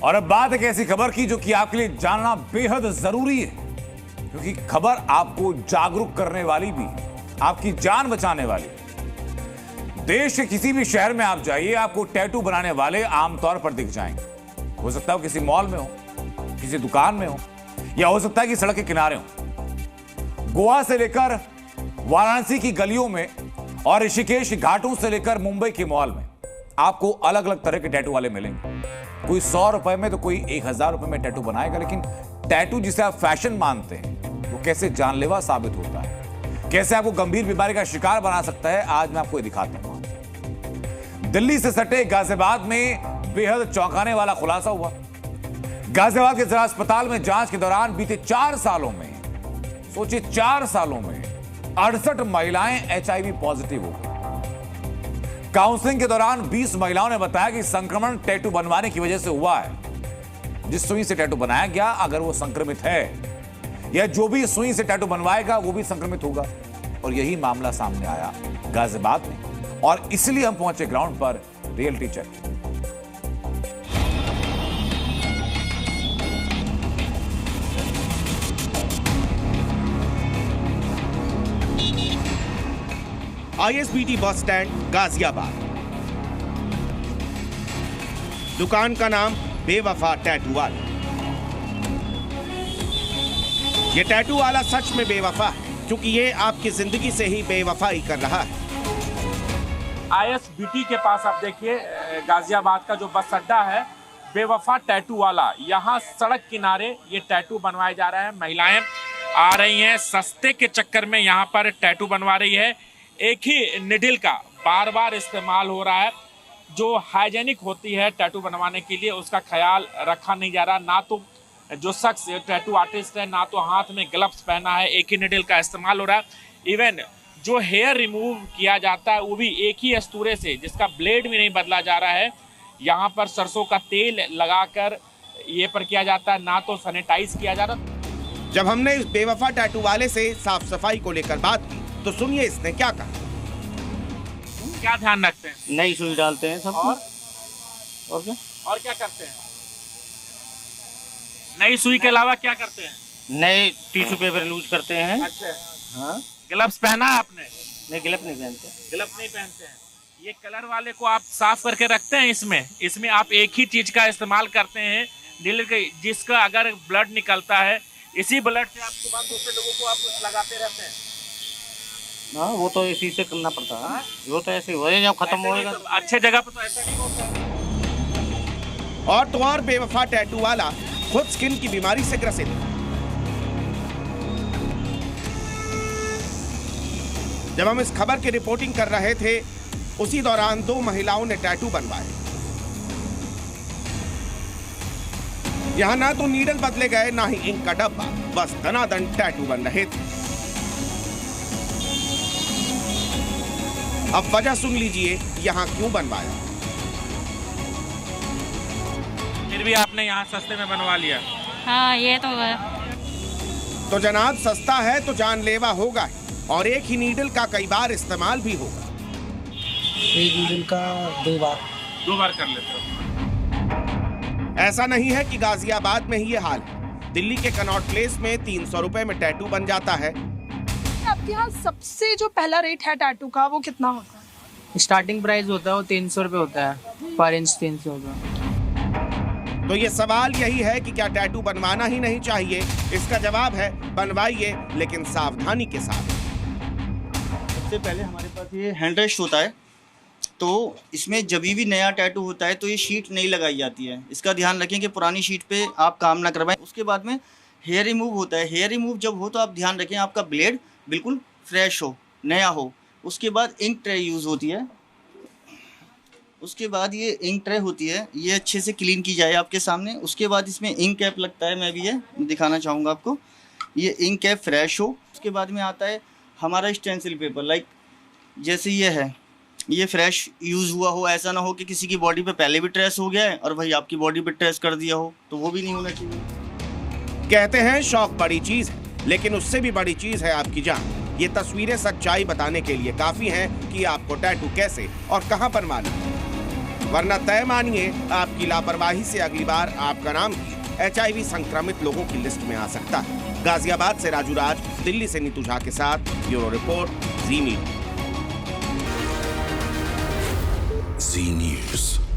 और अब बात एक ऐसी खबर की जो कि आपके लिए जानना बेहद जरूरी है, क्योंकि खबर आपको जागरूक करने वाली भी, आपकी जान बचाने वाली। देश के किसी भी शहर में आप जाइए, आपको टैटू बनाने वाले आमतौर पर दिख जाएंगे। हो सकता है किसी मॉल में हो, किसी दुकान में हो, या हो सकता है कि सड़क के किनारे हो। गोवा से लेकर वाराणसी की गलियों में और ऋषिकेश घाटों से लेकर मुंबई के मॉल में आपको अलग अलग तरह के टैटू वाले मिलेंगे। कोई 100 रुपए में तो कोई 1000 रुपए में टैटू बनाएगा, लेकिन टैटू जिसे आप फैशन मानते हैं वो कैसे जानलेवा साबित होता है, कैसे आपको गंभीर बीमारी का शिकार बना सकता है, आज मैं आपको ये दिखाता हूं। दिल्ली से सटे गाजियाबाद में बेहद चौंकाने वाला खुलासा हुआ। गाजियाबाद के जिला अस्पताल में जांच के दौरान बीते 4 सालों में, सोचिए 4 सालों में 68 महिलाएं HIV पॉजिटिव हो गई। काउंसलिंग के दौरान 20 महिलाओं ने बताया कि संक्रमण टैटू बनवाने की वजह से हुआ है। जिस सुई से टैटू बनाया गया, अगर वो संक्रमित है या जो भी सुई से टैटू बनवाएगा वो भी संक्रमित होगा। और यही मामला सामने आया गाजियाबाद में, और इसलिए हम पहुंचे ग्राउंड पर reality check. ISBT bus stand Ghaziabad. दुकान का नाम बेवफा टैटू वाला। ये टैटू वाला सच में बेवफा है, क्योंकि ये आपकी जिंदगी से ही बेवफाई कर रहा है। ISBT के पास आप देखिए, गाजियाबाद का जो बस अड्डा है, बेवफा टैटू वाला, यहाँ सड़क किनारे ये टैटू बनवाए जा रहे हैं। महिलाएं आ रही हैं, सस्ते के चक्कर में यहाँ पर टैटू बनवा रही है। एक ही निडल का बार बार इस्तेमाल हो रहा है। जो हाइजेनिक होती है टैटू बनवाने के लिए, उसका ख्याल रखा नहीं जा रहा। ना तो जो शख्स टैटू आर्टिस्ट है, ना तो हाथ में ग्लव्स पहना है, एक ही निडल का इस्तेमाल हो रहा है। इवन जो हेयर रिमूव किया जाता है वो भी एक ही अस्तूरे से, जिसका ब्लेड भी नहीं बदला जा रहा है। यहाँ पर सरसों का तेल लगाकर ये पर किया जाता है, ना तो सैनिटाइज किया जा रहा। जब हमने इस बेवफा टैटू वाले से साफ सफाई को लेकर बात की तो सुनिए इसने क्या कहा। क्या ध्यान रखते हैं? नई सुई डालते हैं सब। और क्या? और क्या करते हैं? नई सुई के अलावा क्या करते हैं? नए टिश्यू पेपर यूज करते हैं। अच्छा, हाँ। ग्लव्स पहना है आपने? नहीं, ग्लव नहीं पहनते। ग्लव्स नहीं पहनते हैं। ये कलर वाले को आप साफ करके रखते हैं। इसमें आप एक ही चीज का इस्तेमाल करते हैं, जिसका अगर ब्लड निकलता है, इसी ब्लड से आप सुबह दूसरे लोगों को आप लगाते रहते हैं। हाँ, वो तो इसी से करना पड़ता है। वो तो ऐसे हो जब खत्म होएगा। तो अच्छे जगह पर तो ऐसा नहीं होता। और तो और बेवफा टैटू वाला खुद स्किन की बीमारी से ग्रसित है। जब हम इस खबर की रिपोर्टिंग कर रहे थे, उसी दौरान 2 महिलाओं ने टैटू बनवाए। यहां ना तो नीडल बदले गए, ना ही इंक का डब्बा, बस दनादन टैटू बन रहे थे। अब वजह सुन लीजिए यहाँ क्यों बनवाया। फिर भी आपने यहाँ सस्ते में बनवा लिया। हाँ, ये तो है। तो जनाब, सस्ता है तो जानलेवा होगा ही, और एक ही नीडल का कई बार इस्तेमाल भी होगा। एक नीडल का 2 बार कर लेते हो। ऐसा नहीं है कि गाजियाबाद में ही ये हाल है। दिल्ली के कनॉट प्लेस में 300 रुपए में टैटू बन जाता है। आपके यहाँ सबसे जो पहला रेट है टैटू का, वो कितना होता है? स्टार्टिंग प्राइस होता है वो 300 रुपये होता है पर इंच। 300 रुपये। तो ये सवाल यही है कि क्या टैटू बनवाना ही नहीं चाहिए? इसका जवाब है बनवाइए, लेकिन सावधानी के साथ। सबसे पहले हमारे पास ये हैंड रेस्ट होता है, तो इसमें जब भी नया टैटू होता है तो ये शीट नहीं लगाई जाती है। इसका ध्यान रखें कि पुरानी शीट पे आप काम ना करवाएं। उसके बाद में हेयर रिमूव होता है। हेयर रिमूव जब हो तो आप ध्यान रखें आपका ब्लेड बिल्कुल फ्रेश हो, नया हो। उसके बाद इंक ट्रे यूज़ होती है। उसके बाद ये इंक ट्रे होती है, ये अच्छे से क्लीन की जाए आपके सामने। उसके बाद इसमें इंक कैप लगता है, मैं भी ये दिखाना चाहूँगा आपको। ये इंक कैप फ्रेश हो। उसके बाद में आता है हमारा स्टेंसिल पेपर, लाइक जैसे ये है, ये फ्रेश यूज़ हुआ हो। ऐसा ना हो कि किसी की बॉडी पे पहले भी ट्रेस हो गया है और भाई आपकी बॉडी पे ट्रेस कर दिया हो, तो वो भी नहीं होना चाहिए। कहते हैं शौक बड़ी चीज़ है, लेकिन उससे भी बड़ी चीज़ है आपकी जान। ये तस्वीरें सच्चाई बताने के लिए काफ़ी हैं कि आपको टैटू कैसे और कहां पर मालूम है। वरना तय मानिए आपकी लापरवाही से अगली बार आपका नाम भी HIV संक्रमित लोगों की लिस्ट में आ सकता है। गाजियाबाद से राजू राज, दिल्ली से नीतू झा के साथ ब्यूरो रिपोर्ट, जी न्यूज। Z News.